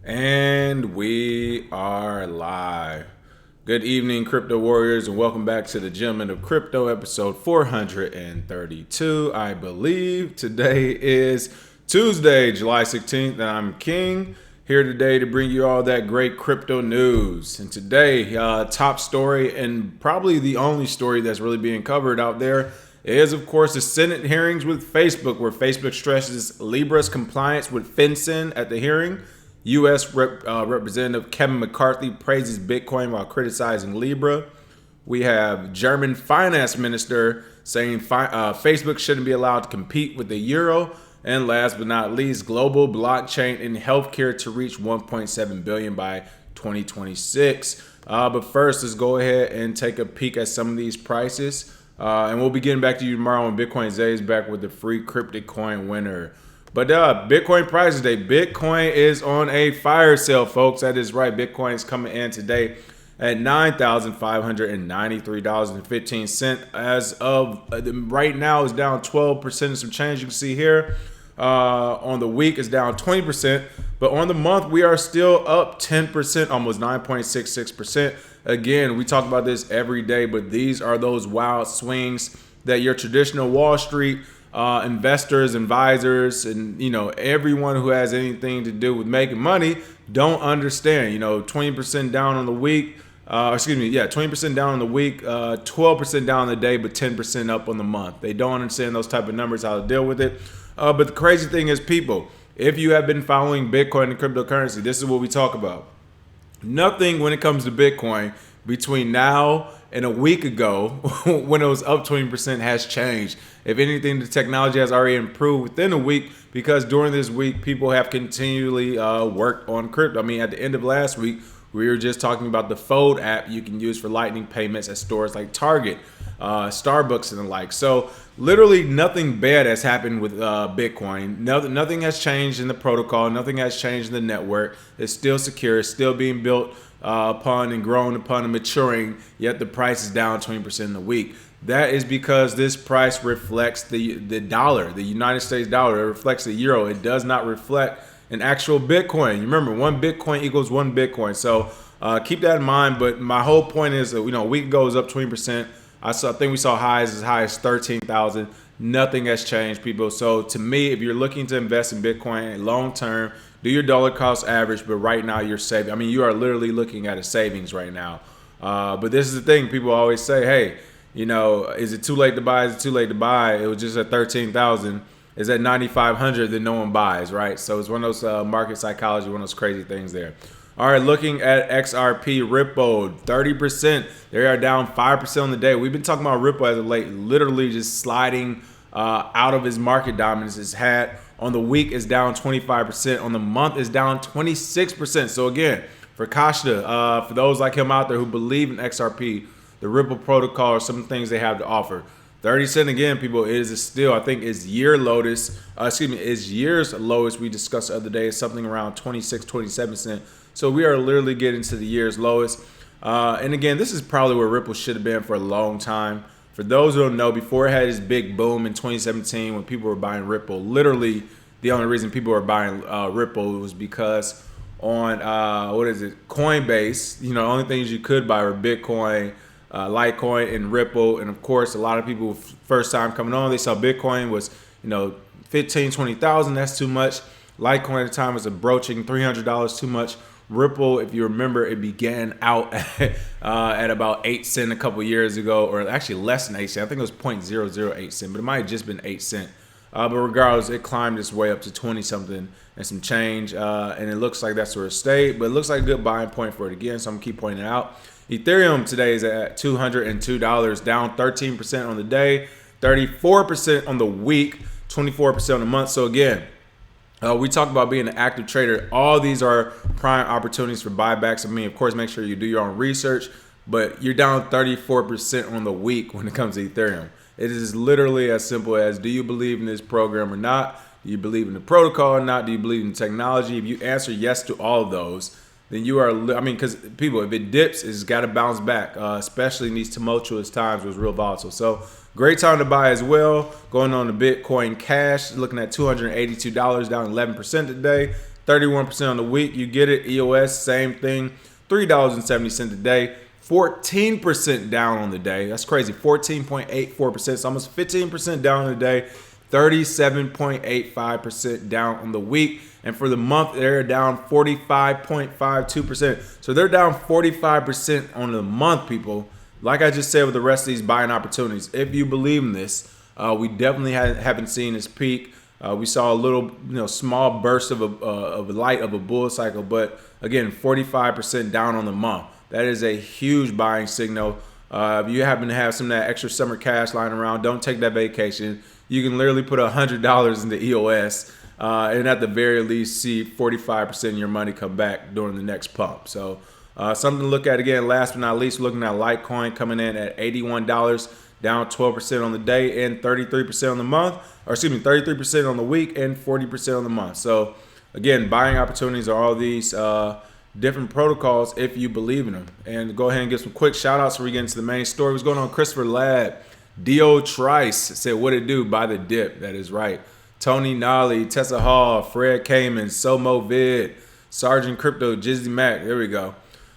And we are live. Good evening, crypto warriors, and welcome back to the Gentlemen of Crypto, episode 432. I believe today is Tuesday, July 16th, and I'm King, here today to bring you all that great crypto news. And today, top story, and probably the only story that's really being covered out there, is of course the Senate hearings with Facebook, where Facebook stresses Libra's compliance with FinCEN at the hearing. U.S. Representative Kevin McCarthy praises Bitcoin while criticizing Libra. We have German finance minister saying Facebook shouldn't be allowed to compete with the euro. And last but not least, global blockchain in healthcare to reach 1.7 billion by 2026. But first, let's go ahead and take a peek at some of these prices. And we'll be getting back to you tomorrow when Bitcoin Zay is back with the free cryptic coin winner. But Bitcoin price today. Bitcoin is on a fire sale, folks. That is right. Bitcoin is coming in today at $9,593.15. As of right now, it's down 12% and some change. You can see here. On the week, it's down 20%. But on the month, we are still up 10%, almost 9.66%. Again, we talk about this every day, but these are those wild swings that your traditional Wall Street investors, advisors, and everyone who has anything to do with making money don't understand. 20% down on the week. 20% down on the week, 12% down on the day, but 10% up on the month. They don't understand those type of numbers, how to deal with it. But the crazy thing is, people, if you have been following Bitcoin and cryptocurrency, this is what we talk about. Nothing when it comes to Bitcoin between now and a week ago when it was up 20% has changed. If anything, the technology has already improved within a week, because during this week, people have continually worked on crypto. I mean, at the end of last week, we were just talking about the Fold app you can use for lightning payments at stores like Target, Starbucks, and the like. So literally nothing bad has happened with Bitcoin. Nothing has changed in the protocol. Nothing has changed in the network. It's still secure. It's still being built upon and grown upon and maturing, yet the price is down 20% in a week. That is because this price reflects the dollar, the United States dollar. It reflects the euro. It does not reflect an actual Bitcoin. You remember, one Bitcoin equals one Bitcoin. So keep that in mind. But my whole point is that, a week ago it was up 20%. I think we saw highs as high as 13,000. Nothing has changed, people. So to me, if you're looking to invest in Bitcoin long term, do your dollar cost average. But right now you're saving. I mean, you are literally looking at a savings right now. But this is the thing. People always say, hey, is it too late to buy? Is it too late to buy? It was just at 13,000. It's at 9,500, then no one buys, right? So it's one of those market psychology, one of those crazy things there. All right, looking at XRP, Ripple, 30%. They are down 5% on the day. We've been talking about Ripple as of late, literally just sliding out of his market dominance it's had. On the week, it's down 25%. On the month, it's down 26%. So again, for Kashta, for those like him out there who believe in XRP, the Ripple protocol, or some things they have to offer. 30 cent again, people, it is still, I think it's year's lowest we discussed the other day. It's something around 26, 27 cent. So we are literally getting to the year's lowest. And again, this is probably where Ripple should have been for a long time. For those who don't know, before it had this big boom in 2017 when people were buying Ripple, literally the only reason people were buying Ripple was because on, Coinbase, the only things you could buy were Bitcoin, Litecoin, and Ripple. And of course, a lot of people first time coming on, they saw Bitcoin was 15, 20,000. That's too much. Litecoin at the time was approaching $300, too much. Ripple, if you remember, it began out at about 8 cents a couple years ago, or actually less than 8 cents. I think it was 0.008 cents, but it might have just been 8 cents. But regardless, it climbed its way up to 20 something and some change. And it looks like that's where it stayed, but it looks like a good buying point for it again. So I'm gonna keep pointing it out. Ethereum today is at $202, down 13% on the day, 34% on the week, 24% on the month. So again, we talk about being an active trader. All these are prime opportunities for buybacks. I mean, of course, make sure you do your own research, but you're down 34% on the week when it comes to Ethereum. It is literally as simple as, do you believe in this program or not? Do you believe in the protocol or not? Do you believe in technology? If you answer yes to all of those, then you are, because people, if it dips, it's got to bounce back, especially in these tumultuous times where it's real volatile. So great time to buy as well. Going on to Bitcoin Cash, looking at $282, down 11% today. 31% on the week. You get it. EOS, same thing, $3.70 a day, 14% down on the day. That's crazy. 14.84%. So almost 15% down on the day, 37.85% down on the week. And for the month, they're down 45.52%. So they're down 45% on the month, people. Like I just said with the rest of these buying opportunities, if you believe in this, we definitely haven't seen this peak. We saw a little, small burst of a light of a bull cycle, but again, 45% down on the month. That is a huge buying signal. If you happen to have some of that extra summer cash lying around, don't take that vacation. You can literally put $100 into EOS and at the very least see 45% of your money come back during the next pump. So something to look at. Again, last but not least, looking at Litecoin coming in at $81, down 12% on the day and 33% on the month, 33% on the week and 40% on the month. So again, buying opportunities are all these different protocols if you believe in them. And go ahead and give some quick shout outs before we get into the main story. What's going on? Christopher Ladd, Dio Trice said, what it do? Buy the dip. That is right. Tony Nolly, Tessa Hall, Fred Kamen, Somo Vid, Sergeant Crypto, Jizzy Mac. There we go.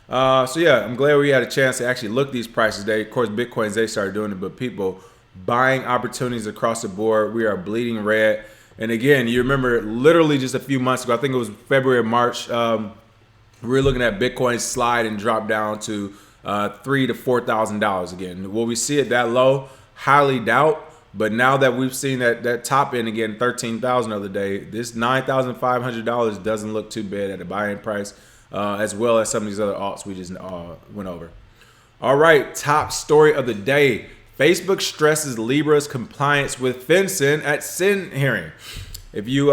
So yeah, I'm glad we had a chance to actually look these prices today. Of course, Bitcoins, they started doing it, but people buying opportunities across the board. We are bleeding red. And again, you remember literally just a few months ago, I think it was February or March, we were looking at Bitcoin slide and drop down to $3,000 to $4,000 again. Will we see it that low? Highly doubt. But now that we've seen that top end again, 13,000 the other day, this $9,500 doesn't look too bad at a buying price, as well as some of these other alts we just went over. All right, top story of the day. Facebook stresses Libra's compliance with FinCEN at Sen hearing. If you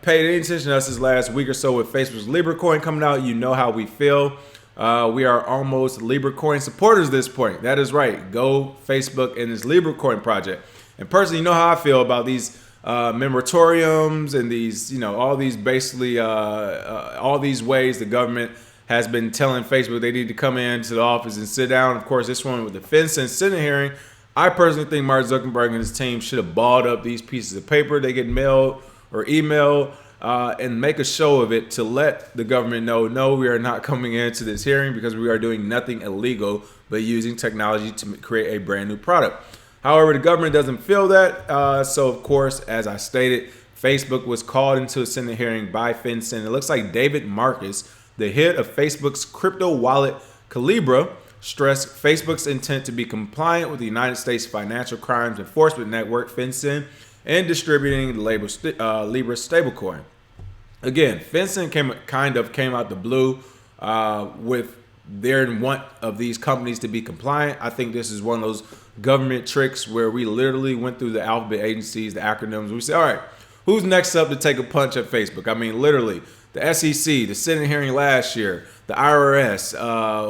paid any attention to us this last week or so with Facebook's Libra coin coming out, you know how we feel. We are almost Libra coin supporters at this point. That is right. Go Facebook and this Libra coin project. And personally, you know how I feel about these moratoriums and these, all these basically, all these ways the government has been telling Facebook they need to come into the office and sit down. Of course, this one with the FinCEN Senate hearing, I personally think Mark Zuckerberg and his team should have balled up these pieces of paper they get mailed or emailed and make a show of it to let the government know, no, we are not coming into this hearing because we are doing nothing illegal but using technology to create a brand new product. However, the government doesn't feel that. So, of course, as I stated, Facebook was called into a Senate hearing by FinCEN. It looks like David Marcus, the head of Facebook's crypto wallet Calibra, stressed Facebook's intent to be compliant with the United States Financial Crimes Enforcement Network, FinCEN, and distributing the Libra stablecoin. Again, FinCEN came out the blue with their want of these companies to be compliant. I think this is one of those government tricks where we literally went through the alphabet agencies, the acronyms. We said, all right, who's next up to take a punch at Facebook? I mean, literally, the SEC, the Senate hearing last year, the IRS,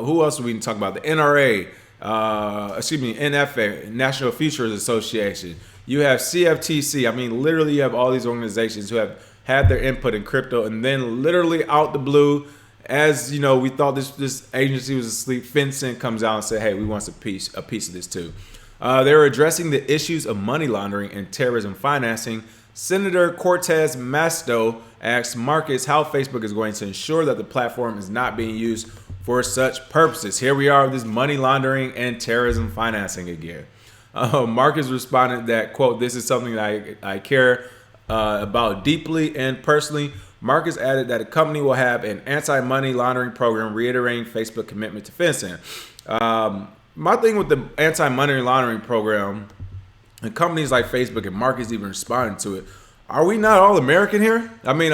who else are we talking about? The NRA, NFA, National Futures Association. You have CFTC. I mean, literally, you have all these organizations who have had their input in crypto, and then literally out the blue, as we thought this agency was asleep, FinCEN comes out and said, hey, we want a piece of this too. They were addressing the issues of money laundering and terrorism financing. Senator Cortez Masto asked Marcus how Facebook is going to ensure that the platform is not being used for such purposes. Here we are with this money laundering and terrorism financing again. Marcus responded that, quote, this is something that I care about deeply and personally. Marcus added that a company will have an anti-money laundering program, reiterating Facebook's commitment to FinCEN. My thing with the anti-money laundering program, and companies like Facebook and Marcus even responding to it, are we not all American here? I mean,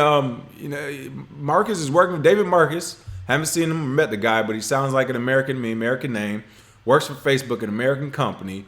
Marcus is working with David Marcus. Haven't seen him or met the guy, but he sounds like an American name. Works for Facebook, an American company.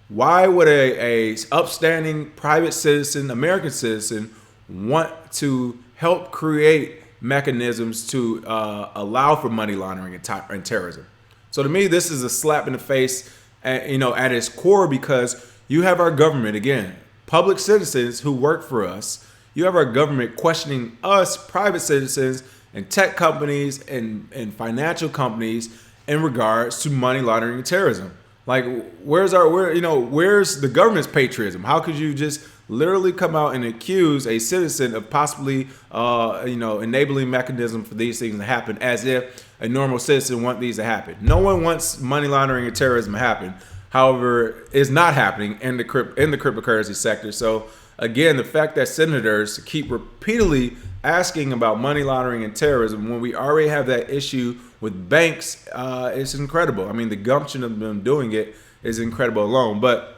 Why would a upstanding private citizen, American citizen, want to help create mechanisms to allow for money laundering and terrorism? So to me, this is a slap in the face, at its core, because you have our government, again, public citizens who work for us. You have our government questioning us, private citizens, and tech companies and financial companies in regards to money laundering and terrorism. Like, where's the government's patriotism? How could you just literally come out and accuse a citizen of possibly, enabling mechanism for these things to happen, as if a normal citizen want these to happen. No one wants money laundering and terrorism to happen. However, it's not happening in the cryptocurrency sector. So again, the fact that senators keep repeatedly asking about money laundering and terrorism when we already have that issue with banks, is incredible. I mean, the gumption of them doing it is incredible alone. But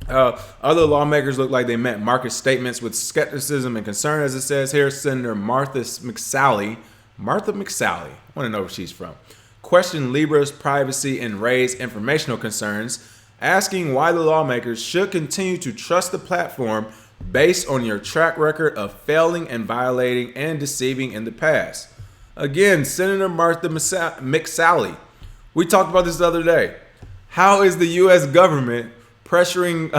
other lawmakers look like they met market statements with skepticism and concern, as it says here. Senator Martha McSally, I want to know where she's from, questioned Libra's privacy and raised informational concerns, asking why the lawmakers should continue to trust the platform based on your track record of failing and violating and deceiving in the past. Again, Senator Martha McSally, we talked about this the other day. How is the U.S. government pressuring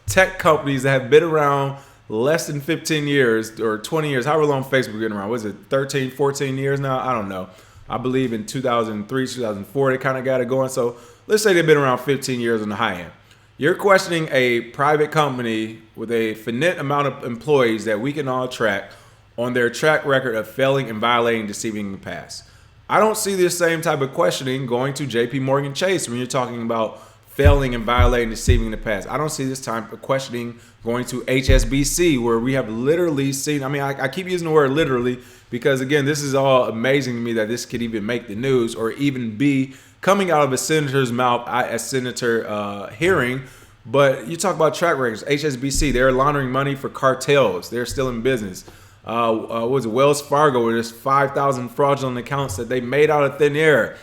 tech companies that have been around less than 15 years or 20 years, however long Facebook been around? Was it 13, 14 years now? I don't know. I believe in 2003, 2004, they kind of got it going. So let's say they've been around 15 years on the high end. You're questioning a private company with a finite amount of employees that we can all track on their track record of failing and violating, deceiving in the past. I don't see this same type of questioning going to JP Morgan Chase when you're talking about failing and violating, deceiving in the past. I don't see this type of questioning going to HSBC, where we have literally seen, I keep using the word literally because, again, this is all amazing to me that this could even make the news or even be coming out of a senator's mouth at a senator hearing. But you talk about track records. HSBC, they're laundering money for cartels. They're still in business. Was it Wells Fargo, where there's 5,000 fraudulent accounts that they made out of thin air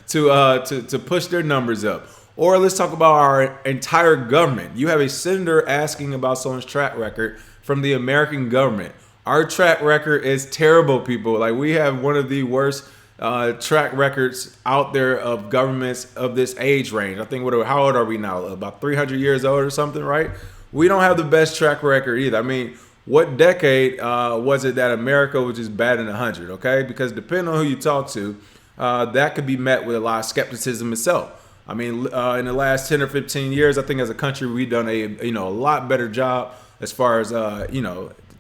to push their numbers up. Or let's talk about our entire government. You have a senator asking about someone's track record from the American government. Our track record is terrible, people. Like, we have one of the worst track records out there of governments of this age range. I think, how old are we now? About 300 years old or something, right? We don't have the best track record either. I mean, what decade was it that America was just batting 100, okay? Because depending on who you talk to, that could be met with a lot of skepticism itself. I mean, in the last 10 or 15 years, I think as a country, we've done a lot better job as far as,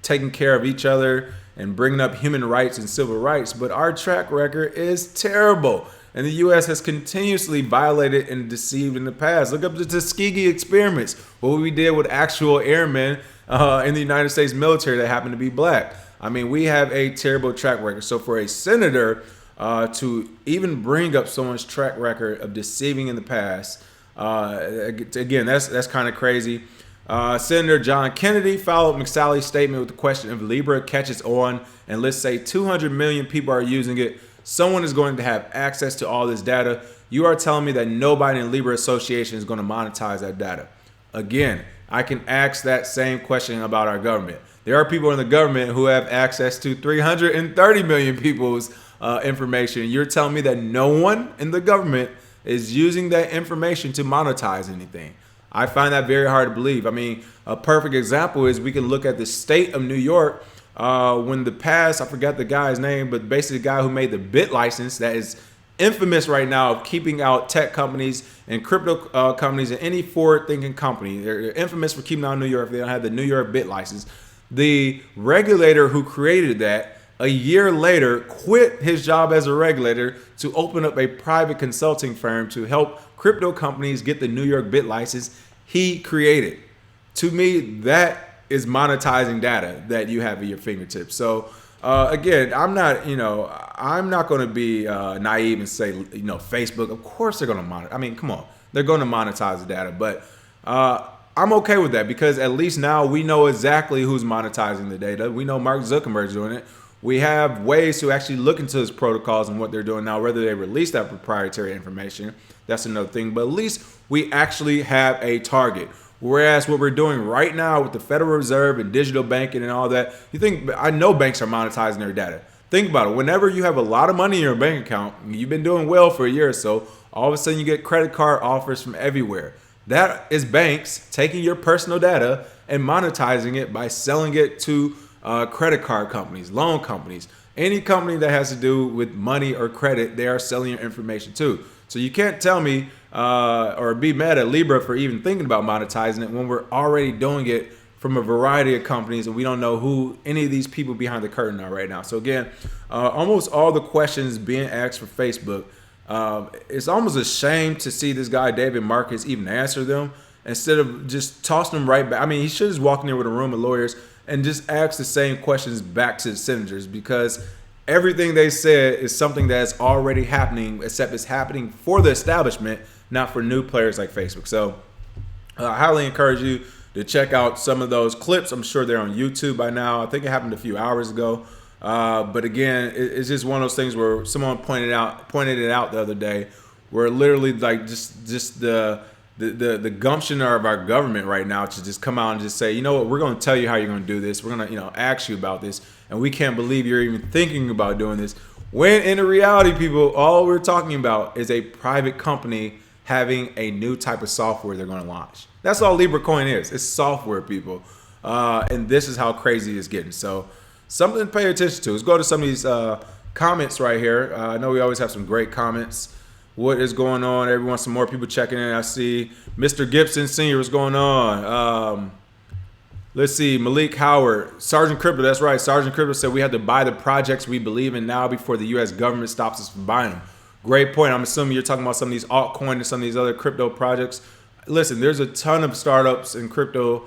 taking care of each other and bringing up human rights and civil rights. But our track record is terrible. And the U.S. has continuously violated and deceived in the past. Look up the Tuskegee experiments, what we did with actual airmen in the United States military that happened to be black. I mean, we have a terrible track record. So for a senator to even bring up someone's track record of deceiving in the past, again, that's kind of crazy. Senator John Kennedy followed McSally's statement with the question: if Libra catches on and let's say 200 million people are using it, someone is going to have access to all this data. You are telling me that nobody in Libra Association is going to monetize that data. Again, I can ask that same question about our government. There are people in the government who have access to 330 million people's information. You're telling me that no one in the government is using that information to monetize anything. I find that very hard to believe. I mean, a perfect example is we can look at the state of New York when the past, I forgot the guy's name, but basically the guy who made the bit license that is infamous right now of keeping out tech companies and crypto companies and any forward-thinking company. They're infamous for keeping out New York if they don't have the New York bit license. The regulator who created that, a year later, quit his job as a regulator to open up a private consulting firm to help crypto companies get the New York bit license he created. To me, that is monetizing data that you have at your fingertips. So again, I'm not going to be naive and say, Facebook, of course they're going to monetize. I mean, come on, they're going to monetize the data, but I'm okay with that because at least now we know exactly who's monetizing the data. We know Mark Zuckerberg's doing it. We have ways to actually look into his protocols and what they're doing now. Whether they release that proprietary information, that's another thing. But at least we actually have a target. Whereas what we're doing right now with the Federal Reserve and digital banking and all that, I know banks are monetizing their data. Think about it. Whenever you have a lot of money in your bank account, and you've been doing well for a year or so, all of a sudden you get credit card offers from everywhere. That is banks taking your personal data and monetizing it by selling it to credit card companies, loan companies, any company that has to do with money or credit, they are selling your information too. So you can't tell me or be mad at Libra for even thinking about monetizing it when we're already doing it from a variety of companies, and we don't know who any of these people behind the curtain are right now. So again, almost all the questions being asked for Facebook, it's almost a shame to see this guy David Marcus even answer them instead of just tossing them right back. I mean, he should have just walked in there with a room of lawyers and just asked the same questions back to the senators, because everything they said is something that's already happening, except it's happening for the establishment, not for new players like Facebook. So I highly encourage you to check out some of those clips. I'm sure they're on YouTube by now. I think it happened a few hours ago. But again, it's just one of those things where someone pointed it out the other day, where literally like just the gumption of our government right now to just come out and just say, you know what, we're going to tell you how you're going to do this. We're going to, ask you about this, and we can't believe you're even thinking about doing this. When in reality, people, all we're talking about is a private company having a new type of software they're going to launch. That's all Libra coin is. It's software, people. And this is how crazy it's getting. So something to pay attention to. Let's go to some of these comments right here. I know we always have some great comments. What is going on? Everyone, some more people checking in. I see Mr. Gibson Sr. What's going on? Let's see. Malik Howard. Sergeant Crypto. That's right. Sergeant Crypto said we have to buy the projects we believe in now before the U.S. government stops us from buying them. Great point. I'm assuming you're talking about some of these altcoins and some of these other crypto projects. Listen, there's a ton of startups in crypto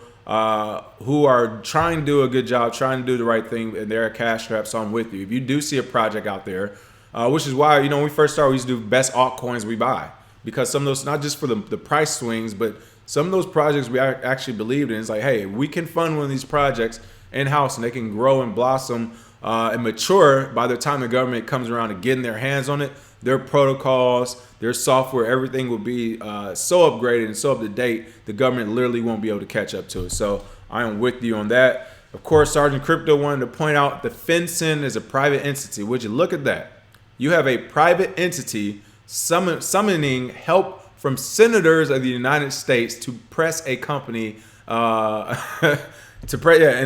who are trying to do a good job, trying to do the right thing, and they're a cash trap, so I'm with you. If you do see a project out there, which is why, when we first started, we used to do best altcoins we buy, because some of those, not just for the price swings, but some of those projects we actually believed in. It's like, hey, we can fund one of these projects in-house, and they can grow and blossom and mature by the time the government comes around to getting their hands on it. Their protocols, their software, everything will be so upgraded and so up to date, the government literally won't be able to catch up to it. So I am with you on that. Of course, Sergeant Crypto wanted to point out the FinCEN is a private entity. Would you look at that? You have a private entity summoning help from senators of the United States to press a company in a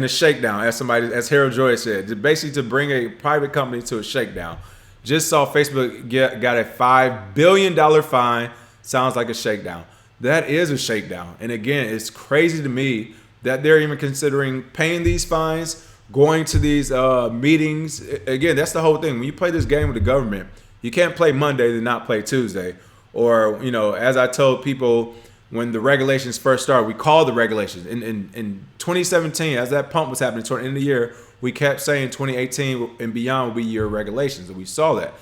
shakedown, as Harold Joyce said, basically to bring a private company to a shakedown. Just saw Facebook got a $5 billion fine. Sounds like a shakedown. That is a shakedown. And again, it's crazy to me that they're even considering paying these fines, going to these meetings. Again, that's the whole thing. When you play this game with the government, you can't play Monday to not play Tuesday. Or, as I told people when the regulations first started, we called the regulations. In 2017, as that pump was happening toward the end of the year, we kept saying 2018 and beyond will be year of regulations, and we saw that.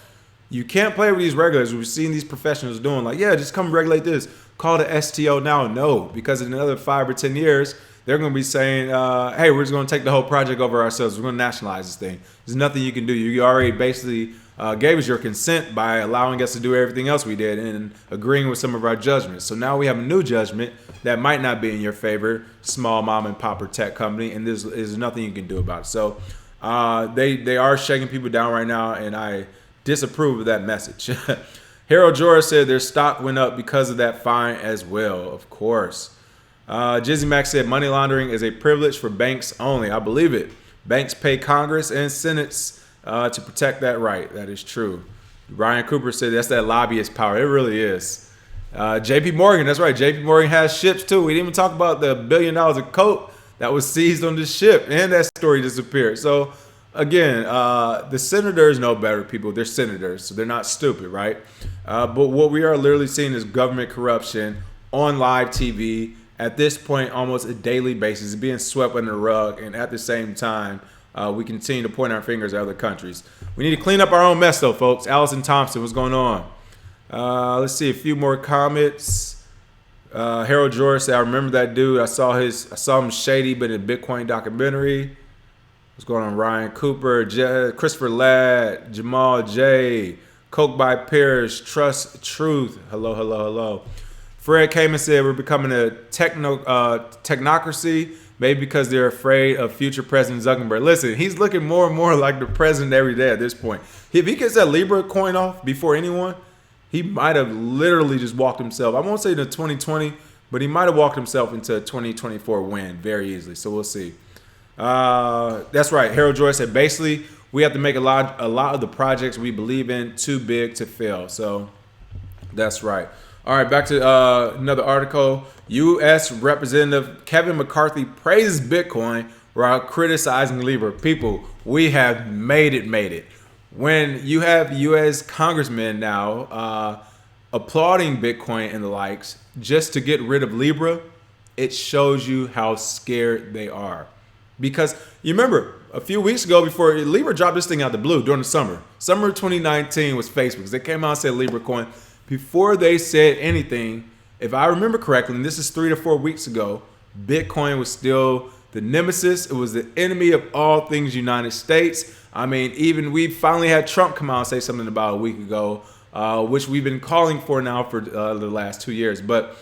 You can't play with these regulators. We've seen these professionals doing like, yeah, just come regulate this. Call the STO now. No, because in another 5 or 10 years, they're going to be saying, hey, we're just going to take the whole project over ourselves. We're going to nationalize this thing. There's nothing you can do. You already basically gave us your consent by allowing us to do everything else we did and agreeing with some of our judgments. So now we have a new judgment that might not be in your favor, small mom and pop or tech company, and there's nothing you can do about it. So they are shaking people down right now, and I disapprove of that message. Harold Jorah said their stock went up because of that fine as well, of course. Jizzy Max said money laundering is a privilege for banks only. I believe it. Banks pay Congress and Senates to protect that right. That is true. Ryan Cooper said that's that lobbyist power. It really is. JP Morgan, that's right. JP Morgan has ships too. We didn't even talk about the $1 billion of coke that was seized on this ship, and that story disappeared. So again, the senators know better, people. They're senators, so they're not stupid, right? But what we are literally seeing is government corruption on live TV at this point, almost a daily basis, being swept under the rug, and at the same time, we continue to point our fingers at other countries. We need to clean up our own mess, though, folks. Allison Thompson, what's going on? Let's see a few more comments. Harold Jorah said, "I remember that dude. I saw him shady, but in a Bitcoin documentary." What's going on? Ryan Cooper, Christopher Ladd, Jamal J, Coke by Pierce, Trust Truth. Hello. Fred Kamen said we're becoming a technocracy, maybe because they're afraid of future President Zuckerberg. Listen, he's looking more and more like the president every day at this point. If he gets that Libra coin off before anyone, he might have literally just walked himself. I won't say to 2020, but he might have walked himself into a 2024 win very easily. So we'll see. That's right. Harold Joyce said basically we have to make a lot of the projects we believe in too big to fail. So that's right. All right, back to another article. U.S. Representative Kevin McCarthy praises Bitcoin while criticizing Libra. People, we have made it. When you have U.S. congressmen now applauding Bitcoin and the likes just to get rid of Libra, it shows you how scared they are. Because you remember a few weeks ago, before Libra dropped this thing out the blue during the summer of 2019 was Facebook. They came out and said Libra coin. Before they said anything, if I remember correctly, and this is 3 to 4 weeks ago, Bitcoin was still the nemesis. It was the enemy of all things United States. I mean, even we finally had Trump come out and say something about a week ago, which we've been calling for now for the last 2 years. But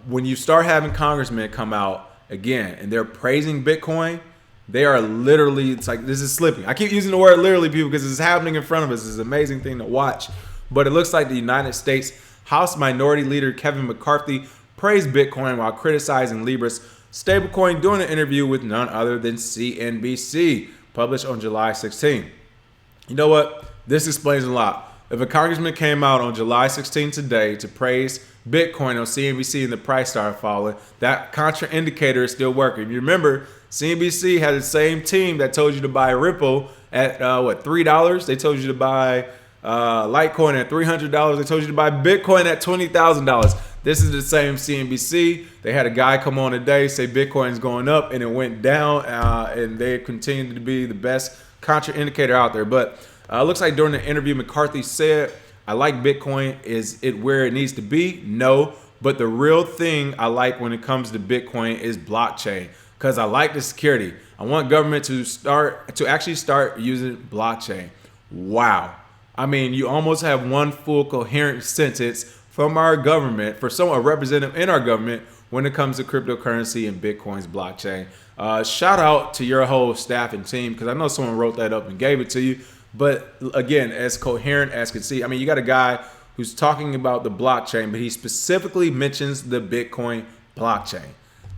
when you start having congressmen come out again and they're praising Bitcoin, they are literally, it's like, this is slipping. I keep using the word literally, people, because it's happening in front of us. It's an amazing thing to watch. But it looks like the United States House Minority Leader Kevin McCarthy praised Bitcoin while criticizing Libra's stablecoin during an interview with none other than CNBC, published on July 16. You know what? This explains a lot. If a congressman came out on July 16 today to praise Bitcoin on CNBC and the price started falling, that contraindicator is still working. You remember, CNBC had the same team that told you to buy Ripple at $3. They told you to buy Litecoin at $300. They told you to buy Bitcoin at $20,000. This is the same CNBC. They had a guy come on today say Bitcoin is going up, and it went down, and they continue to be the best contraindicator out there. But it looks like during the interview, McCarthy said, I like Bitcoin. Is it where it needs to be? No. But the real thing I like when it comes to Bitcoin is blockchain, because I like the security. I want government to actually start using blockchain. Wow. I mean, you almost have one full coherent sentence from our government, for a representative in our government, when it comes to cryptocurrency and Bitcoin's blockchain. Shout out to your whole staff and team, because I know someone wrote that up and gave it to you. But again, as coherent as can see, I mean, you got a guy who's talking about the blockchain, but he specifically mentions the Bitcoin blockchain.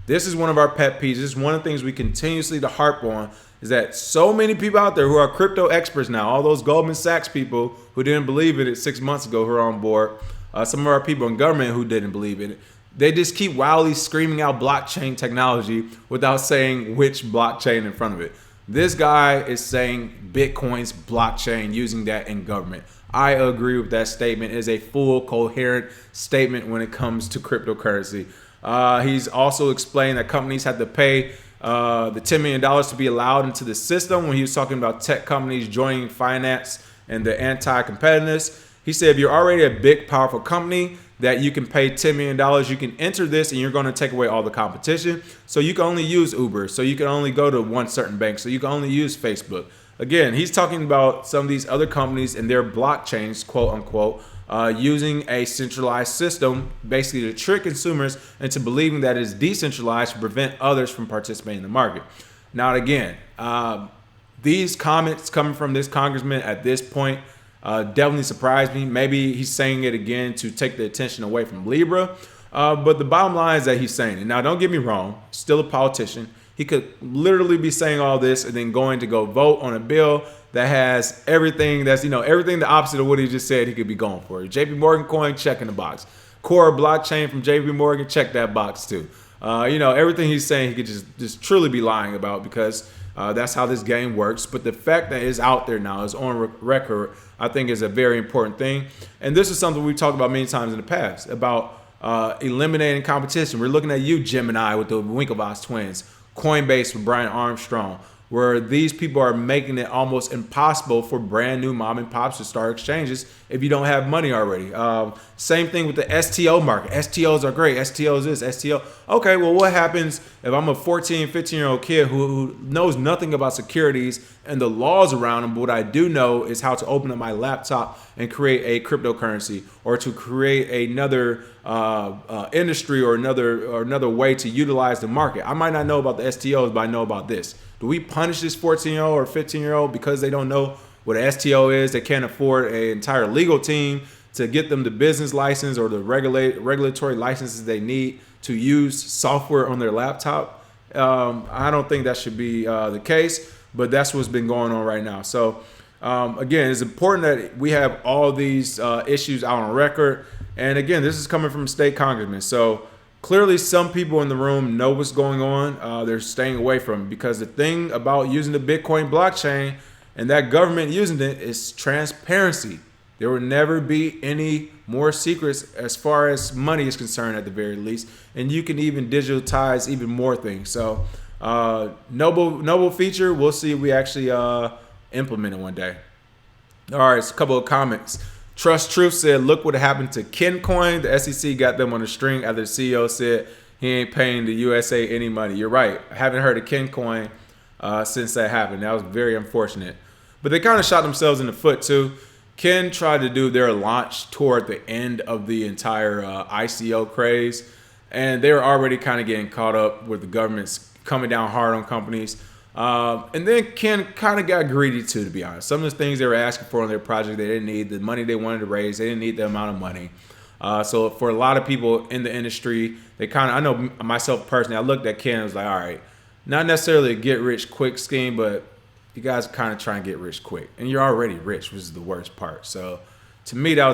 This is one of our pet peeves. This is one of the things we continuously to harp on, is that so many people out there who are crypto experts now, all those Goldman Sachs people who didn't believe in it 6 months ago who are on board, some of our people in government who didn't believe in it, they just keep wildly screaming out blockchain technology without saying which blockchain in front of it. This guy is saying Bitcoin's blockchain, using that in government. I agree with that statement. It is a full, coherent statement when it comes to cryptocurrency. He's also explained that companies had to pay the $10 million to be allowed into the system when he was talking about tech companies joining finance and the anti-competitiveness. He said, if you're already a big, powerful company that you can pay $10 million, you can enter this and you're going to take away all the competition. So you can only use Uber. So you can only go to one certain bank. So you can only use Facebook. Again, he's talking about some of these other companies and their blockchains, quote unquote, using a centralized system basically to trick consumers into believing that it's decentralized to prevent others from participating in the market. Now, again, these comments coming from this congressman at this point definitely surprised me. Maybe he's saying it again to take the attention away from Libra. But the bottom line is that he's saying it. Now, don't get me wrong, still a politician. He could literally be saying all this and then going to go vote on a bill that has everything that's, everything the opposite of what he just said he could be going for. JP Morgan coin, check in the box. Core blockchain from JP Morgan, check that box too. Everything he's saying he could just truly be lying about, because that's how this game works. But the fact that it's out there now, is on record, I think is a very important thing. And this is something we've talked about many times in the past, about eliminating competition. We're looking at you, Gemini, with the Winklevoss twins, Coinbase with Brian Armstrong, where these people are making it almost impossible for brand new mom and pops to start exchanges if you don't have money already. Same thing with the STO market. STOs are great. STOs is STO. Okay, well, what happens if I'm a 14, 15-year-old kid who knows nothing about securities and the laws around them, but what I do know is how to open up my laptop and create a cryptocurrency, or to create another industry or another way to utilize the market. I might not know about the STOs, but I know about this. Do we punish this 14-year-old or 15-year-old because they don't know what an STO is? They can't afford an entire legal team to get them the business license or the regulatory licenses they need to use software on their laptop. I don't think that should be the case, but that's what's been going on right now. So Again, it's important that we have all these issues out on record. And again, this is coming from state congressmen. So clearly some people in the room know what's going on. They're staying away from it, because the thing about using the Bitcoin blockchain and that government using it is transparency. There will never be any more secrets as far as money is concerned, at the very least. And you can even digitize even more things. So noble feature. We'll see if we actually implement it one day. All right, so a couple of comments. Trust Truth said, look what happened to KenCoin. The SEC got them on a string after the CEO said he ain't paying the USA any money. You're right. I haven't heard of KenCoin since that happened. That was very unfortunate. But they kind of shot themselves in the foot too. Ken tried to do their launch toward the end of the entire ICO craze, and they were already kind of getting caught up with the government's coming down hard on companies. And then Ken kind of got greedy too, to be honest. Some of the things they were asking for on their project, they didn't need the money they wanted to raise. They didn't need the amount of money. So for a lot of people in the industry, they kind of, I know myself personally, I looked at Ken and was like, all right, not necessarily a get rich quick scheme, but you guys kind of try and get rich quick. And you're already rich, which is the worst part. So to me, that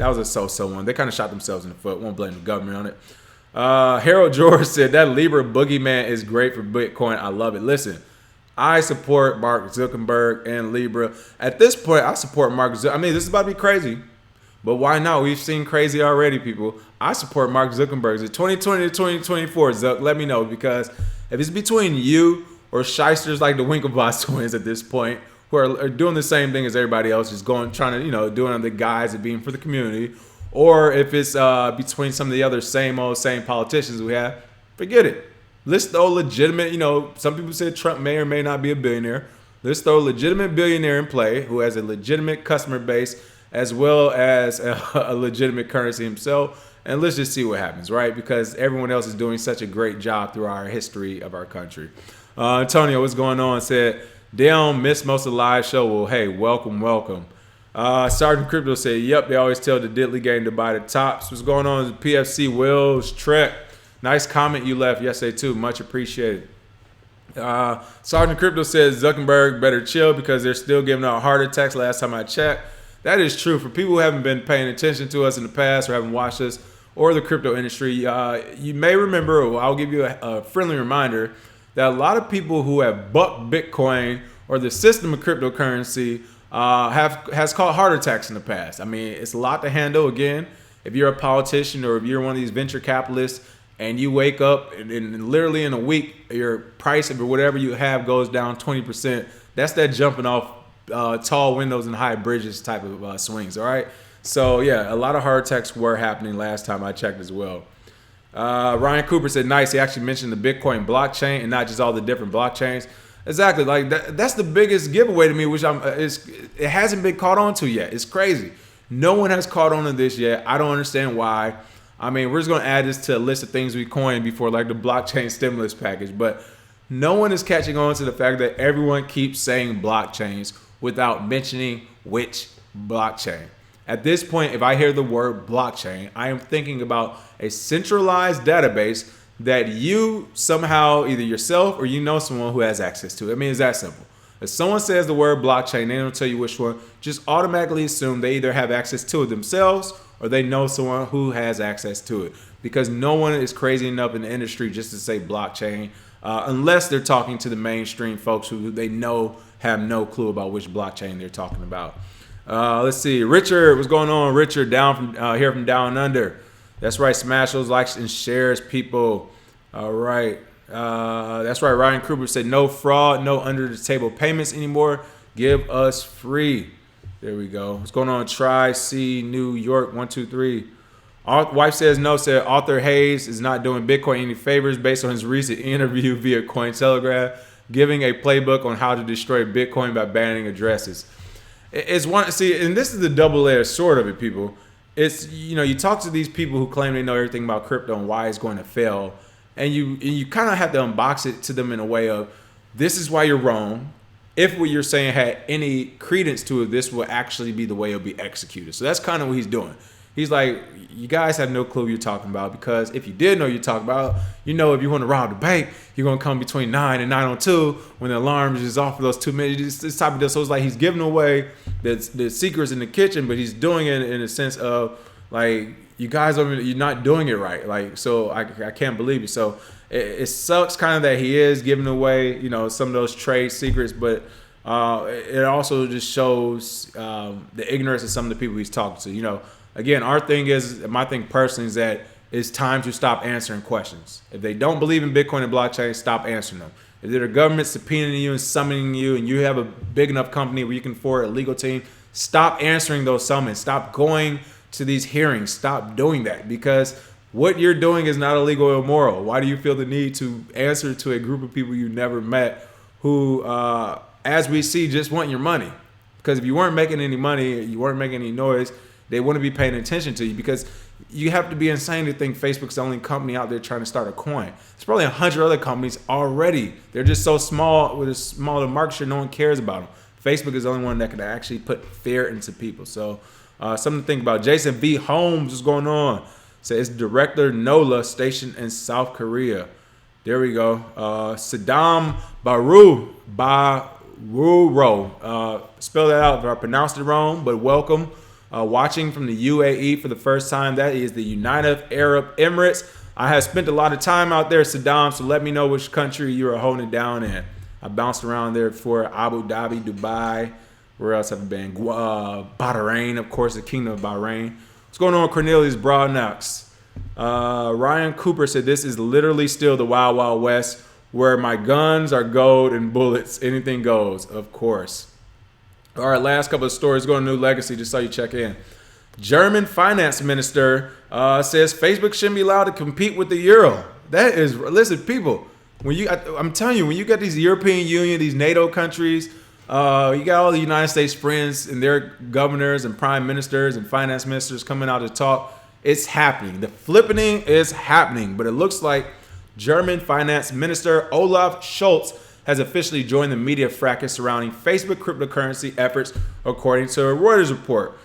was a so-so one. They kind of shot themselves in the foot. Won't blame the government on it. Harold George said, that Libra boogeyman is great for Bitcoin. I love it. Listen, I support Mark Zuckerberg and Libra. At this point, I support Mark Zuckerberg. I mean, this is about to be crazy, but why not? We've seen crazy already, people. I support Mark Zuckerberg. Is it 2020 to 2024, Zuck? Let me know, because if it's between you or shysters like the Winklevoss twins at this point, who are doing the same thing as everybody else, just trying to, doing on the guise of being for the community, or if it's between some of the other same politicians we have, forget it. Let's throw legitimate, some people say Trump may or may not be a billionaire. Let's throw a legitimate billionaire in play who has a legitimate customer base as well as a legitimate currency himself. And let's just see what happens, right? Because everyone else is doing such a great job through our history of our country. Antonio, what's going on? Said, Dale missed most of the live show. Well, hey, welcome. Sergeant Crypto said, yep, they always tell the diddly game to buy the tops. What's going on? PFC Wills, Trek. Nice comment you left yesterday, too. Much appreciated. Sergeant Crypto says Zuckerberg better chill because they're still giving out heart attacks last time I checked. That is true. For people who haven't been paying attention to us in the past or haven't watched us or the crypto industry, you may remember, or I'll give you a friendly reminder, that a lot of people who have bucked Bitcoin or the system of cryptocurrency has caught heart attacks in the past. I mean, it's a lot to handle. Again, if you're a politician or if you're one of these venture capitalists, and you wake up and literally in a week, your price of whatever you have goes down 20%. That's that jumping off tall windows and high bridges type of swings, all right? So, yeah, a lot of heart attacks were happening last time I checked as well. Ryan Cooper said, nice. He actually mentioned the Bitcoin blockchain and not just all the different blockchains. Exactly. Like that's the biggest giveaway to me, which it hasn't been caught on to yet. It's crazy. No one has caught on to this yet. I don't understand why. I mean, we're just going to add this to a list of things we coined before, like the blockchain stimulus package. But no one is catching on to the fact that everyone keeps saying blockchains without mentioning which blockchain. At this point, if I hear the word blockchain, I am thinking about a centralized database that you somehow, either yourself or someone who has access to. I mean, it's that simple. If someone says the word blockchain, they don't tell you which one, just automatically assume they either have access to it themselves or they know someone who has access to it, because no one is crazy enough in the industry just to say blockchain unless they're talking to the mainstream folks who they know have no clue about which blockchain they're talking about. Let's see. Richard, what's going on? Richard, down from here from down under. That's right. Smash those likes and shares, people. All right. That's right. Ryan Kruger said no fraud, no under the table payments anymore. Give us free. There we go. What's going on? Tri-C New York 123. Wife says no. Said Arthur Hayes is not doing Bitcoin any favors based on his recent interview via Cointelegraph, giving a playbook on how to destroy Bitcoin by banning addresses. It's one. See, and this is the double-edged sword of it, people. It's you talk to these people who claim they know everything about crypto and why it's going to fail, and you kind of have to unbox it to them in a way of, this is why you're wrong. If what you're saying had any credence to it, this will actually be the way it'll be executed. So that's kind of what he's doing. He's like, you guys have no clue what you're talking about, because if you did know what you're talking about, you know, if you want to rob the bank, you're going to come between 9 and 9:02 when the alarm is off for those 2 minutes. This type of deal. So it's like he's giving away the secrets in the kitchen, but he's doing it in a sense of like, you guys you're not doing it right. Like, so I can't believe it. So it sucks kind of that he is giving away, you know, some of those trade secrets, but it also just shows the ignorance of some of the people he's talking to. You know, again, my thing personally is that it's time to stop answering questions. If they don't believe in Bitcoin and blockchain, stop answering them. If the government subpoenaing you and summoning you, and you have a big enough company where you can afford a legal team, stop answering those summons. Stop going to these hearings. Stop doing that, because what you're doing is not illegal or immoral. Why do you feel the need to answer to a group of people you never met who, as we see, just want your money? Because if you weren't making any money, you weren't making any noise, they wouldn't be paying attention to you, because you have to be insane to think Facebook's the only company out there trying to start a coin. There's probably 100 other companies already. They're just so small, with a smaller market share, no one cares about them. Facebook is the only one that can actually put fear into people. So something to think about. Jason V. Holmes, what's going on? Says Director NOLA stationed in South Korea. There we go. Saddam Baruro. Spell that out if I pronounced it wrong, but welcome. Watching from the UAE for the first time. That is the United Arab Emirates. I have spent a lot of time out there, Saddam, so let me know which country you are holding down in. I bounced around there before. Abu Dhabi, Dubai. Where else have I been? Bahrain, of course, the Kingdom of Bahrain. What's going on, Cornelius Broadnox? Ryan Cooper said, this is literally still the Wild Wild West, where my guns are gold and bullets. Anything goes, of course. All right, last couple of stories. Going to New Legacy, just so you check in. German finance minister says Facebook shouldn't be allowed to compete with the euro. That is, listen, people, I'm telling you, when you get these European Union, these NATO countries, you got all the United States friends and their governors and prime ministers and finance ministers coming out to talk. It's happening. The flippening is happening, but it looks like German finance minister Olaf Scholz has officially joined the media fracas surrounding Facebook cryptocurrency efforts, according to a Reuters report.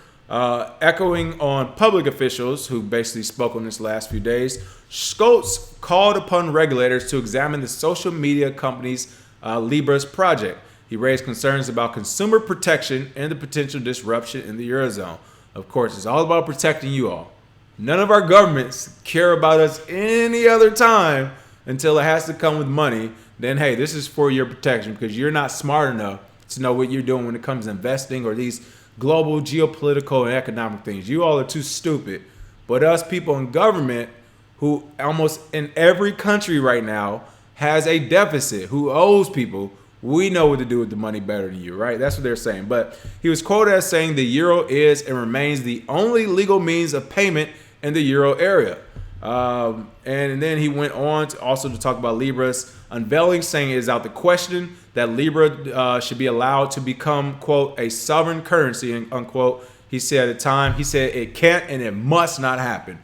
Echoing on public officials who basically spoke on this last few days, Scholz called upon regulators to examine the social media company's Libra's project. He raised concerns about consumer protection and the potential disruption in the Eurozone. Of course, it's all about protecting you all. None of our governments care about us any other time until it has to come with money. Then, hey, this is for your protection, because you're not smart enough to know what you're doing when it comes to investing or these global geopolitical and economic things. You all are too stupid. But us people in government, who almost in every country right now has a deficit, who owes people, we know what to do with the money better than you, right? That's what they're saying. But he was quoted as saying the euro is and remains the only legal means of payment in the euro area. And then he went on to also to talk about Libra's unveiling, saying it is out the question that Libra should be allowed to become, quote, a sovereign currency, unquote. He said at the time, he said it can't and it must not happen.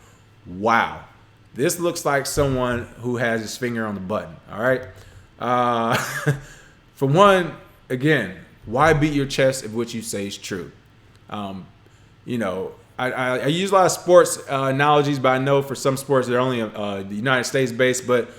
Wow. This looks like someone who has his finger on the button, all right? For one, again, why beat your chest if what you say is true? You know, I use a lot of sports analogies, but I know for some sports they're only the United States based. But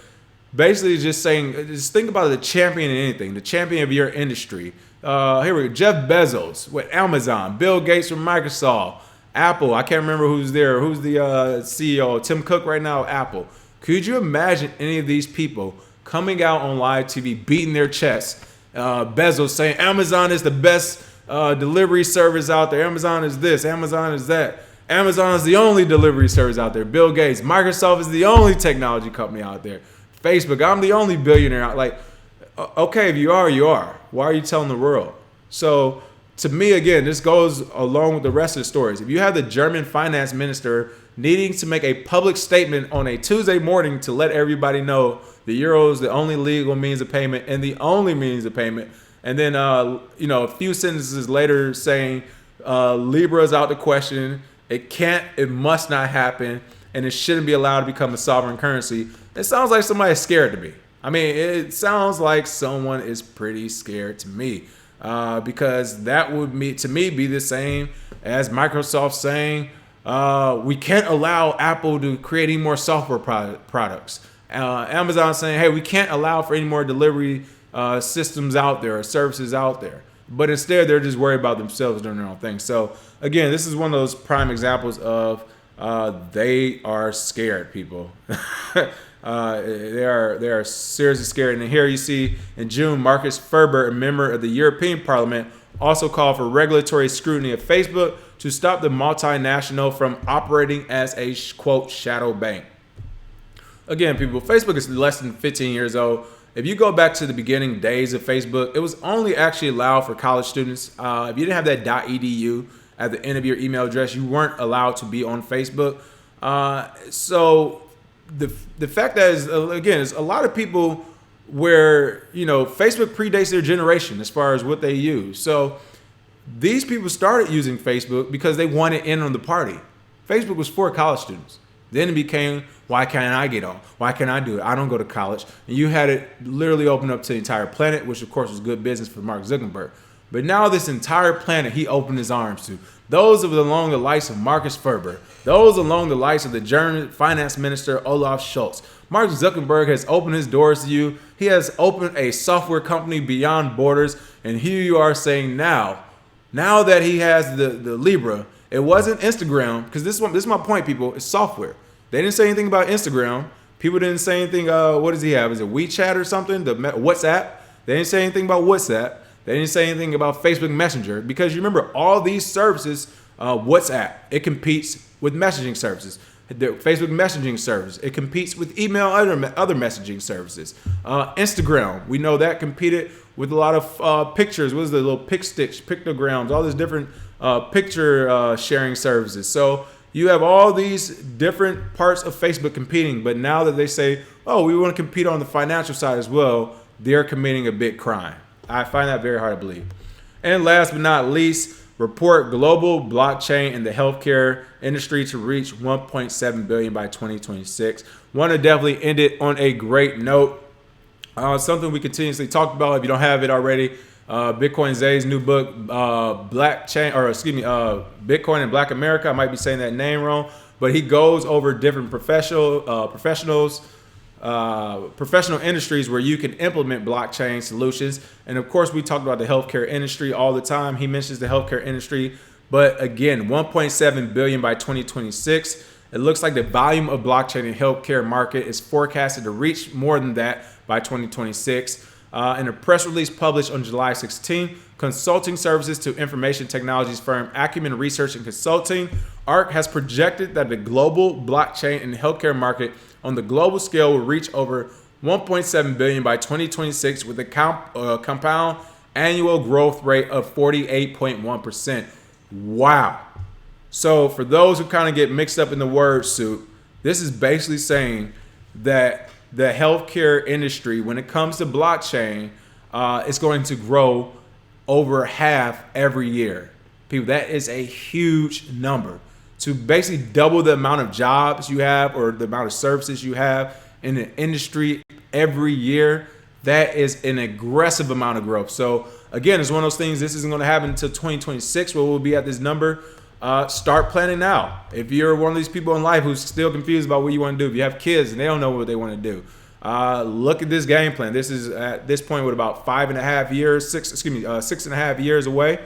basically, just saying, just think about the champion in anything, the champion of your industry. Here we go, Jeff Bezos with Amazon, Bill Gates from Microsoft, Apple. I can't remember who's there. Who's the CEO? Tim Cook right now, Apple. Could you imagine any of these people coming out on live TV, beating their chests? Bezos saying Amazon is the best delivery service out there. Amazon is this. Amazon is that. Amazon is the only delivery service out there. Bill Gates. Microsoft is the only technology company out there. Facebook. I'm the only billionaire out. Like, okay, if you are, you are. Why are you telling the world? So to me, again, this goes along with the rest of the stories. If you have the German finance minister needing to make a public statement on a Tuesday morning to let everybody know the euro is the only legal means of payment and the only means of payment, and then you know, a few sentences later saying Libra is out the question, it can't, it must not happen, and it shouldn't be allowed to become a sovereign currency, it sounds like somebody's scared to me. I mean, it sounds like someone is pretty scared to me, because that would to me be the same as Microsoft saying We can't allow Apple to create any more software products. Amazon saying, hey, we can't allow for any more delivery systems out there or services out there. But instead, they're just worried about themselves doing their own thing. So again, this is one of those prime examples of they are scared, people. They are seriously scared. And here you see in June, Marcus Ferber, a member of the European Parliament, also called for regulatory scrutiny of Facebook to stop the multinational from operating as a, quote, shadow bank. Again, people, Facebook is less than 15 years old. If you go back to the beginning days of Facebook, it was only actually allowed for college students. If you didn't have that .edu at the end of your email address, you weren't allowed to be on Facebook. So the fact that is, again, is a lot of people where, Facebook predates their generation as far as what they use. So these people started using Facebook because they wanted in on the party. Facebook was for college students. Then it became, why can't I get on? Why can't I do it? I don't go to college. And you had it literally open up to the entire planet, which of course was good business for Mark Zuckerberg. But now this entire planet, he opened his arms to. Those along the likes of Marcus Ferber. Those along the likes of the German finance minister Olaf Scholz. Mark Zuckerberg has opened his doors to you. He has opened a software company beyond borders. And here you are saying now that he has the Libra, it wasn't Instagram, because this is my point, people. It's software. They didn't say anything about Instagram. People didn't say anything. What does he have? Is it WeChat or something? The WhatsApp. They didn't say anything about WhatsApp. They didn't say anything about Facebook Messenger, because you remember all these services. WhatsApp, it competes with messaging services. The Facebook messaging service, it competes with email, other messaging services. Instagram, we know that competed with a lot of pictures. What is the little pictograms, all these different picture sharing services. So you have all these different parts of Facebook competing, but now that they say, oh, we want to compete on the financial side as well, they're committing a big crime. I find that very hard to believe. And last but not least, report global blockchain in the healthcare industry to reach 1.7 billion by 2026. Want to definitely end it on a great note. Something we continuously talked about. If you don't have it already, Bitcoin Zay's new book, Bitcoin in Black America. I might be saying that name wrong, but he goes over different professional industries where you can implement blockchain solutions. And of course, we talk about the healthcare industry all the time. He mentions the healthcare industry, but again, 1.7 billion by 2026. It looks like the volume of blockchain in healthcare market is forecasted to reach more than that by 2026. In a press release published on July 16, consulting services to information technologies firm Acumen Research and Consulting, ARC, has projected that the global blockchain and healthcare market on the global scale will reach over 1.7 billion by 2026 with a compound annual growth rate of 48.1%. Wow. So for those who kind of get mixed up in the word soup, this is basically saying that the healthcare industry, when it comes to blockchain, is going to grow over half every year. People, that is a huge number. To basically double the amount of jobs you have or the amount of services you have in the industry every year, that is an aggressive amount of growth. So again, it's one of those things, this isn't going to happen until 2026 where we'll be at this number. Start planning now. If you're one of these people in life who's still confused about what you want to do, if you have kids and they don't know what they want to do, look at this game plan. This is at this point with about 6.5 years away.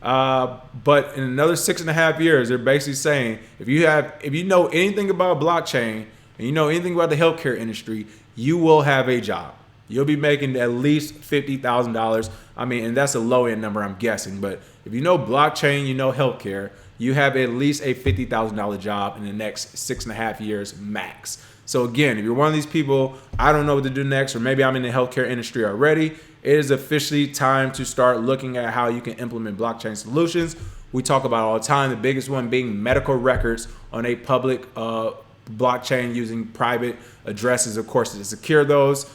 But in another 6.5 years, they're basically saying if you know anything about blockchain and you know anything about the healthcare industry, you will have a job. You'll be making at least $50,000. I mean, and that's a low end number, I'm guessing. But if you know blockchain, you know healthcare, you have at least a $50,000 job in the next 6.5 years max. So again, if you're one of these people, I don't know what to do next, or maybe I'm in the healthcare industry already, it is officially time to start looking at how you can implement blockchain solutions. We talk about all the time, the biggest one being medical records on a public blockchain using private addresses, of course, to secure those.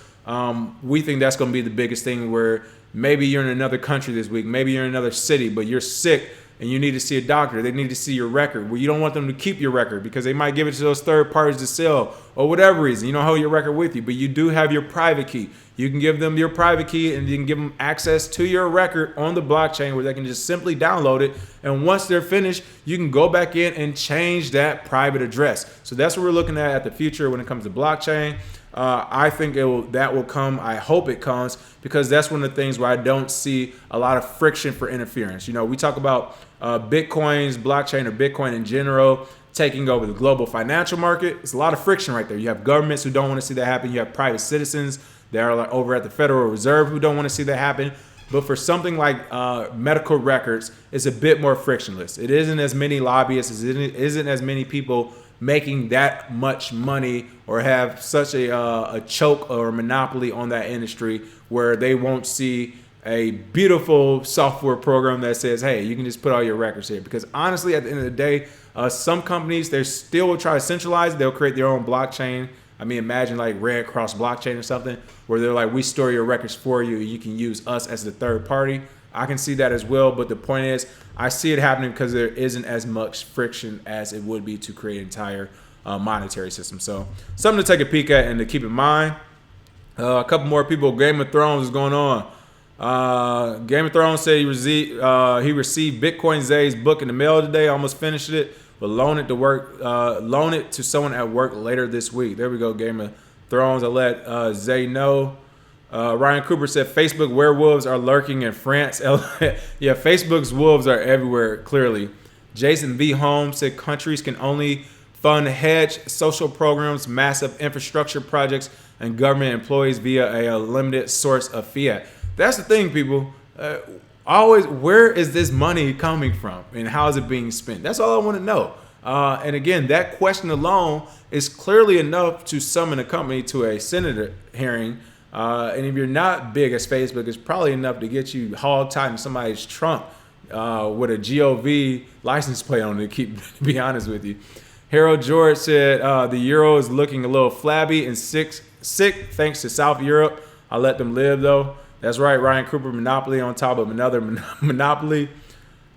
We think that's going to be the biggest thing, where maybe you're in another country this week, maybe you're in another city, but you're sick and you need to see a doctor. They need to see your record. Well, you don't want them to keep your record because they might give it to those third parties to sell or whatever reason. You don't hold your record with you, but you do have your private key. You can give them your private key and you can give them access to your record on the blockchain where they can just simply download it. And once they're finished, you can go back in and change that private address. So that's what we're looking at the future when it comes to blockchain. I think that will come. I hope it comes, because that's one of the things where I don't see a lot of friction for interference. You know, we talk about Bitcoin's blockchain, or Bitcoin in general, taking over the global financial market. It's a lot of friction right there. You have governments who don't want to see that happen. You have private citizens that are like over at the Federal Reserve who don't want to see that happen. But for something like medical records, it's a bit more frictionless. It isn't as many lobbyists. It isn't as many people making that much money or have such a choke or a monopoly on that industry where they won't see a beautiful software program that says, hey, you can just put all your records here. Because honestly, at the end of the day, some companies, they still will try to centralize. They'll create their own blockchain. I mean, imagine like Red Cross blockchain or something where they're like, we store your records for you. You can use us as the third party. I can see that as well. But the point is, I see it happening because there isn't as much friction as it would be to create an entire monetary system. So something to take a peek at and to keep in mind. A couple more people. Game of Thrones is going on. Game of Thrones said he received Bitcoin Zay's book in the mail today. Almost finished it, but loan it to someone at work later this week. There we go. Game of Thrones. I'll let Zay know. Ryan Cooper said Facebook werewolves are lurking in France. Yeah, Facebook's wolves are everywhere, clearly. Jason V. Holmes said countries can only fund hedge social programs, massive infrastructure projects, and government employees via a limited source of fiat. That's the thing, people. Always, where is this money coming from and how is it being spent? That's all I want to know. And again, that question alone is clearly enough to summon a company to a Senate hearing. And if you're not big as Facebook, it's probably enough to get you hauled tight in somebody's trunk with a GOV license plate on it, to be honest with you. Harold George said the euro is looking a little flabby and sick thanks to South Europe. I'll let them live, though. That's right, Ryan Cooper, monopoly on top of another monopoly.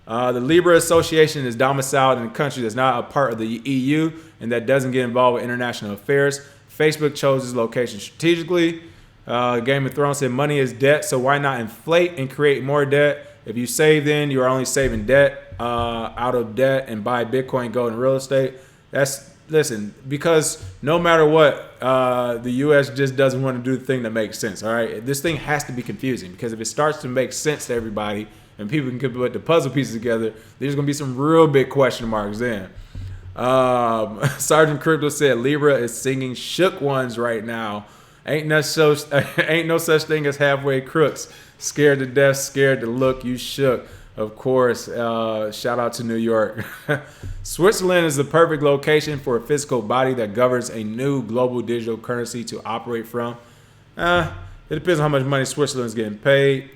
The Libra Association is domiciled in a country that's not a part of the EU and that doesn't get involved with international affairs. Facebook chose its location strategically. Game of Thrones said money is debt, so why not inflate and create more debt? If you save, then you are only saving debt out of debt and buy Bitcoin, gold, and real estate. Listen, because no matter what, the U.S. just doesn't want to do the thing that makes sense. All right, this thing has to be confusing, because if it starts to make sense to everybody and people can put the puzzle pieces together, there's gonna be some real big question marks then. Sergeant Crypto said Libra is singing shook ones right now. Ain't no such thing as halfway crooks. Scared to death, scared to look, you shook. Of course, shout out to New York. Switzerland is the perfect location for a physical body that governs a new global digital currency to operate from. It depends on how much money Switzerland's getting paid.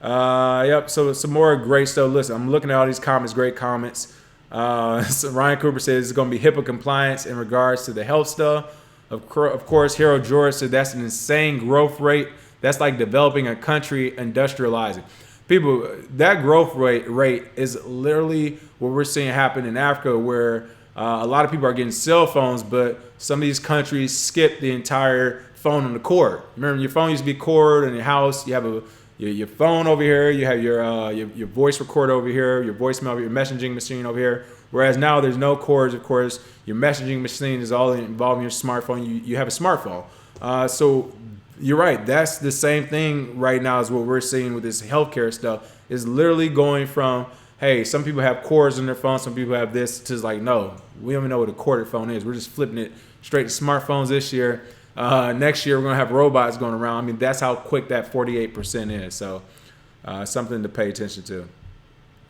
Yep, so some more great stuff. Listen, I'm looking at all these comments, great comments. So Ryan Cooper says it's going to be HIPAA compliance in regards to the health stuff. Of course, Harold George said that's an insane growth rate. That's like developing a country, industrializing. People, that growth rate is literally what we're seeing happen in Africa, where a lot of people are getting cell phones, but some of these countries skip the entire phone on the cord. Remember, your phone used to be cord in your house. You have your phone over here. You have your voice recorder over here, your voicemail, your messaging machine over here. Whereas now there's no cords, of course. Your messaging machine is all involving your smartphone. You have a smartphone. So you're right. That's the same thing right now as what we're seeing with this healthcare stuff. Is literally going from, hey, some people have cords in their phone, some people have this, to like, no, we don't even know what a corded phone is. We're just flipping it straight to smartphones this year. Next year, we're going to have robots going around. I mean, that's how quick that 48% is. So something to pay attention to.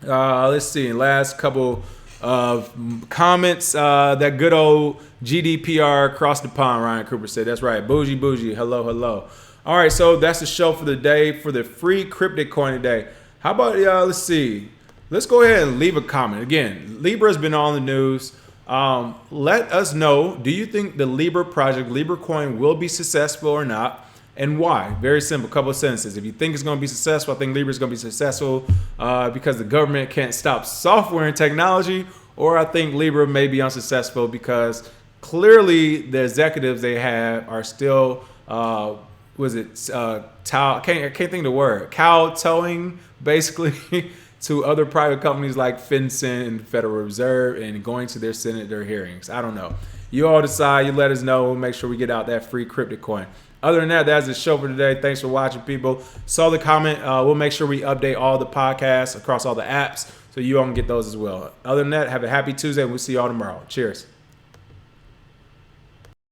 Let's see. Last couple of comments. That good old GDPR across the pond, Ryan Cooper said. That's right. Bougie. Hello. All right, so that's the show for the day for the free cryptic coin today. How about, let's see. Let's go ahead and leave a comment. Again, Libra has been on the news. Let us know, do you think the Libra project, Libra coin, will be successful or not? and why. Very simple, couple of sentences. If you think it's going to be successful, I think Libra is going to be successful because the government can't stop software and technology, or I think Libra may be unsuccessful because clearly the executives they have are still, I can't think of the word, kowtowing basically to other private companies like FinCEN and Federal Reserve and going to their senator hearings. I don't know. You all decide. You let us know. We'll make sure we get out that free cryptic coin. Other than that, that's the show for today. Thanks for watching, people. Saw the comment. We'll make sure we update all the podcasts across all the apps so you all can get those as well. Other than that, have a happy Tuesday. We'll see you all tomorrow. Cheers.